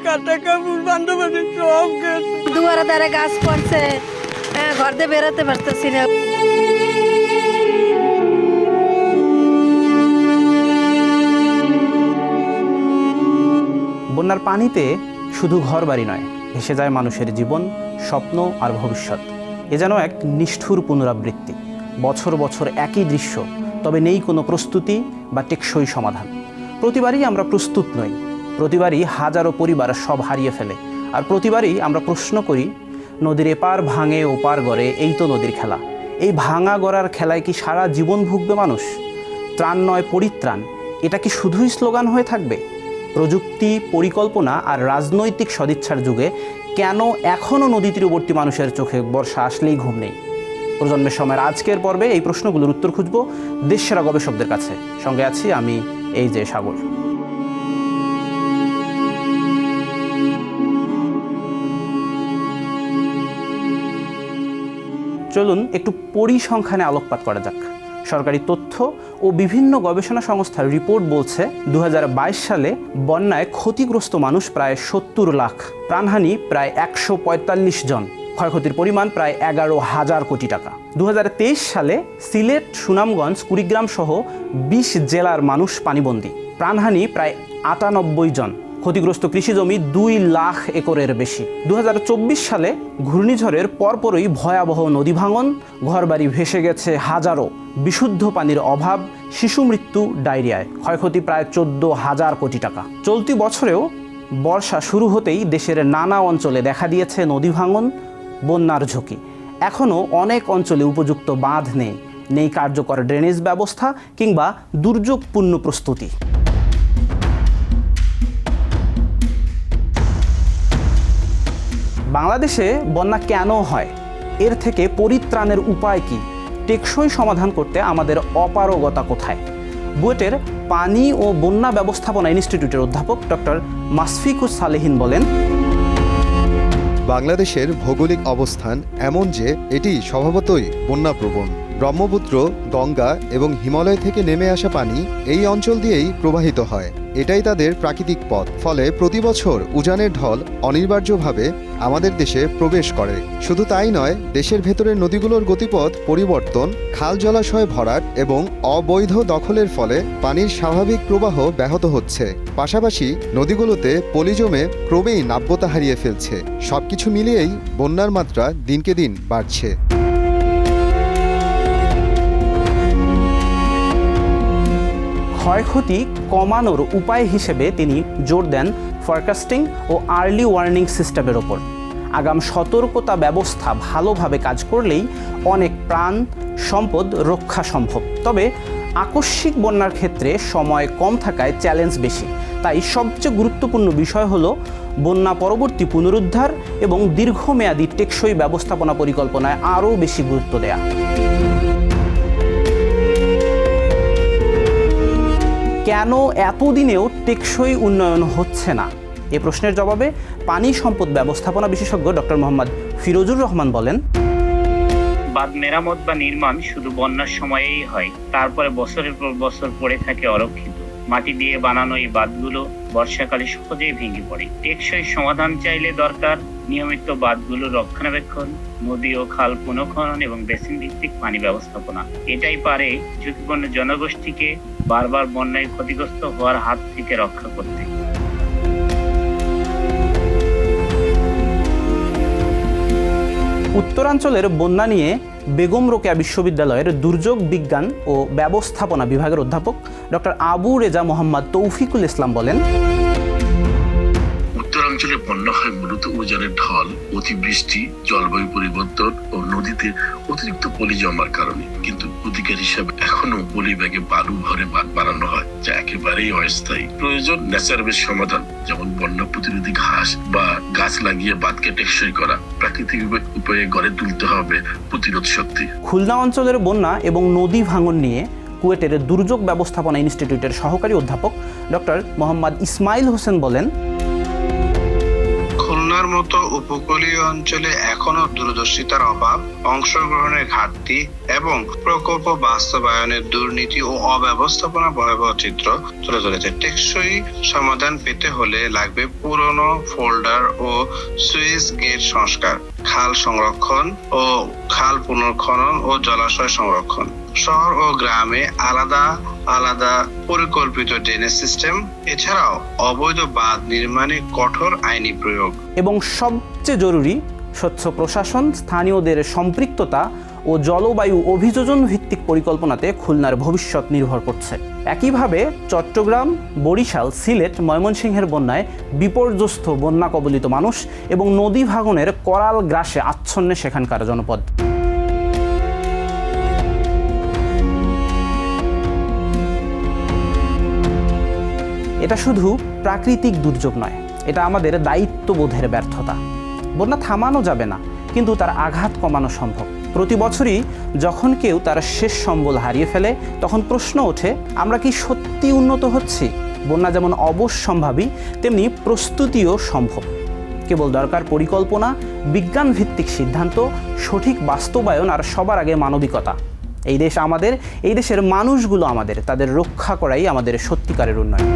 কাটা কাপড় বান্ধবী সব গেছে। দুয়ারে দ্বারে গাছ পড়ছে, ঘর দিয়ে বেরোতে পারতেছি না। বন্যার পানিতে শুধু ঘরবাড়ি নয়, ভেসে যায় মানুষের জীবন, স্বপ্ন আর ভবিষ্যৎ। এ যেন এক নিষ্ঠুর পুনরাবৃত্তি। বছর বছর একই দৃশ্য, তবে নেই কোনো প্রস্তুতি বা টেকসই সমাধান। প্রতিবারই আমরা প্রস্তুত নই, প্রতিবারই হাজারো পরিবার সব হারিয়ে ফেলে। আর প্রতিবারই আমরা প্রশ্ন করি, নদীর এপার ভাঙে ওপার গড়ে, এই তো নদীর খেলা। এই ভাঙা গড়ার খেলায় কি সারা জীবন ভুগবে মানুষ? ত্রাণ নয় পরিত্রাণ, এটা কি শুধুই স্লোগান হয়ে থাকবে? প্রযুক্তি, পরিকল্পনা আর রাজনৈতিক সদিচ্ছার যুগে কেন এখনও নদী তীরবর্তী মানুষের চোখে বর্ষা আসলেই ঘুম নেই? প্রজন্মের সময়ের আজকের পর্বে এই প্রশ্নগুলোর উত্তর খুঁজব দেশসেরা গবেষকদের কাছে। সঙ্গে আছি আমি, এই যে সাগর। চলুন একটু পরিসংখ্যানে আলোকপাত করা যাক। সরকারি তথ্য ও বিভিন্ন গবেষণা সংস্থার রিপোর্ট বলছে 2022 সালে বন্যায় ক্ষতিগ্রস্ত মানুষ প্রায় 70 লাখ, প্রাণহানি প্রায় 145 জন, ক্ষয়ক্ষতির পরিমাণ প্রায় 11,000 কোটি টাকা। 2023 সালে সিলেট, সুনামগঞ্জ, কুড়িগ্রাম সহ 20 জেলার মানুষ পানিবন্দী, প্রাণহানি প্রায় 98 জন, ক্ষতিগ্রস্ত কৃষিজমি 2 লাখ একরের বেশি। 2024 সালে ঘূর্ণিঝড়ের পরপরই ভয়াবহ নদী ভাঙন, ঘরবাড়ি ভেসে গেছে হাজারো, বিশুদ্ধ পানির অভাব, শিশু মৃত্যু ডায়রিয়ায়, ক্ষয়ক্ষতি প্রায় 14,000 কোটি টাকা। চলতি বছরেও বর্ষা শুরু হতেই দেশের নানা অঞ্চলে দেখা দিয়েছে নদী ভাঙন, বন্যার ঝুঁকি। এখনও অনেক অঞ্চলে উপযুক্ত বাঁধ নেই কার্যকর ড্রেনেজ ব্যবস্থা কিংবা দুর্যোগ পূর্ণ প্রস্তুতি। বাংলাদেশে বন্যা কেন হয়? এর থেকে পরিত্রাণের উপায় কি? টেকসই সমাধান করতে আমাদের অপারগতা কোথায়? বুয়েটের পানি ও বন্যা ব্যবস্থাপনা ইনস্টিটিউটের অধ্যাপক ডক্টর মাসফিকুস সালেহিন বলেন, বাংলাদেশের ভৌগোলিক অবস্থান এমন যে এটি স্বভাবতই বন্যাপ্রবণ। ব্রহ্মপুত্র, গঙ্গা এবং হিমালয় থেকে নেমে আসা পানি এই অঞ্চল দিয়েই প্রবাহিত হয়। এটাই তাদের প্রাকৃতিক পথ। ফলে প্রতি বছর উজানের ঢল অনিবার্যভাবে আমাদের দেশে প্রবেশ করে। শুধু তাই নয়, দেশের ভেতরের নদীগুলোর গতিপথ পরিবর্তন, খাল জলাশয় ভরাট এবং অবৈধ দখলের ফলে পানির স্বাভাবিক প্রবাহ ব্যাহত হচ্ছে। পাশাপাশি নদীগুলোতে পলি জমে ক্রমেই নাব্যতা হারিয়ে ফেলছে। সবকিছু মিলিয়েই বন্যার মাত্রা দিনকে দিন বাড়ছে। ক্ষয়ক্ষতি কমানোর উপায় হিসেবে তিনি জোর দেন ফরকাস্টিং ও আর্লি ওয়ার্নিং সিস্টেমের ওপর। আগাম সতর্কতা ব্যবস্থা ভালোভাবে কাজ করলেই অনেক প্রাণ সম্পদ রক্ষা সম্ভব। তবে আকস্মিক বন্যার ক্ষেত্রে সময় কম থাকায় চ্যালেঞ্জ বেশি। তাই সবচেয়ে গুরুত্বপূর্ণ বিষয় হলো বন্যা পরবর্তী পুনরুদ্ধার এবং দীর্ঘমেয়াদী টেকসই ব্যবস্থাপনা পরিকল্পনায় আরও বেশি গুরুত্ব দেয়া। কেন এতদিনেও টেকসই উন্নয়ন হচ্ছে না? এ প্রশ্নের জবাবে পানি সম্পদ ব্যবস্থাপনা বিশেষজ্ঞ ডক্টর মোহাম্মদ ফিরোজুর রহমান বলেন, বাঁধ মেরামত বা নির্মাণ শুধু বন্যার সময়েই হয়, তারপরে বছরের পর বছর পড়ে থাকে অরক্ষিত। মাটি দিয়ে বানানো এই বাঁধগুলো বর্ষাকালে সহজেই ভেঙে পড়ে। টেকসই সমাধান চাইলে দরকার নিয়মিত বাঁধগুলো রক্ষণাবেক্ষণ, নদী ও খাল পুনঃখনন এবং বেসিন ভিত্তিক পানি ব্যবস্থাপনা। এটাই পারে ঝুঁকিপূর্ণ জনগোষ্ঠীকে বারবার বন্যায় ক্ষতিগ্রস্ত হওয়ার হাত থেকে রক্ষা করতে। উত্তরাঞ্চলের বন্যা নিয়ে বেগম রোকেয়া বিশ্ববিদ্যালয়ের দুর্যোগ বিজ্ঞান ও ব্যবস্থাপনা বিভাগের অধ্যাপক ডক্টর আবু রেজা মোহাম্মদ তৌফিকুল ইসলাম বলেন, উত্তরাঞ্চলে বন্যা হয় মূলত উজানের ঢল, অতিবৃষ্টি, জলবায়ু পরিবর্তন ও নদীতে অতিরিক্ত পলি জমার কারণে। কিন্তু প্রতিকার হিসাবে এখনো পলি ব্যাগে বালু ভরে বাঁধ বানানো হয়, যা একেবারেই অস্থায়ী। প্রয়োজন ন্যাচার বেস সমাধান, যেমন বন্যা প্রতিরোধী ঘাস বা গাছ লাগিয়ে বাঁধকে টেকসই করা। প্রাকৃতিক উপায়ে গড়ে তুলতে হবে প্রতিরোধ শক্তি। খুলনা অঞ্চলের বন্যা এবং নদী ভাঙন নিয়ে কুয়েটের দুর্যোগ ব্যবস্থাপনা ইনস্টিটিউটের সহকারী অধ্যাপক ডক্টর মোহাম্মদ ইসমাইল হোসেন বলেন, খুলনা খুলনার মতো উপকূলীয় অঞ্চলে এখনো দূরদর্শিতার অভাব, অংশগ্রহণের ঘাটতি এবং প্রকল্প বাস্তবায়নের দুর্নীতি ও অব্যবস্থাপনা ভয়াবহ চিত্র তুলে ধরেছে। টেকসই সমাধান পেতে হলে লাগবে পুরনো ফোল্ডার ও সুইচ গেট সংস্কার, খাল সংরক্ষণ ও খাল পুনর্খনন ও জলাশয় সংরক্ষণ, শহর ও গ্রামে আলাদা আলাদা পরিকল্পিত ড্রেনেজ সিস্টেম, এছাড়াও অবৈধ বাঁধ নির্মাণে কঠোর আইনি প্রয়োগ। এবং সবচেয়ে জরুরি, স্বচ্ছ প্রশাসন, স্থানীয়দের সম্পৃক্ততা ও জলবায়ু অভিযোজন ভিত্তিক পরিকল্পনাতে খুলনার ভবিষ্যৎ নির্ভর করছে। একইভাবে চট্টগ্রাম, বরিশাল, সিলেট, ময়মনসিংহের বন্যায় বিপর্যস্ত বন্যা কবলিত মানুষ এবং নদী ভাঙনের করাল গ্রাসে আচ্ছন্নে সেখানকার জনপদ। এটা শুধু প্রাকৃতিক দুর্যোগ নয়, এটা আমাদের দায়িত্ববোধের ব্যর্থতা। বন্যা থামানো যাবে না, কিন্তু তার আঘাত কমানো সম্ভব। প্রতি বছরই যখন কেউ তার শেষ সম্বল হারিয়ে ফেলে, তখন প্রশ্ন ওঠে, আমরা কি সত্যি উন্নত হচ্ছি? বন্যা যেমন অবশ্যম্ভাবী, তেমনি প্রস্তুতিও সম্ভব। কেবল দরকার পরিকল্পনা, বিজ্ঞান ভিত্তিক সিদ্ধান্ত, সঠিক বাস্তবায়ন আর সবার আগে মানবিকতা। এই দেশ আমাদের, এই দেশের মানুষগুলো আমাদের, তাদের রক্ষা করাই আমাদের সত্যিকারের উন্নয়ন।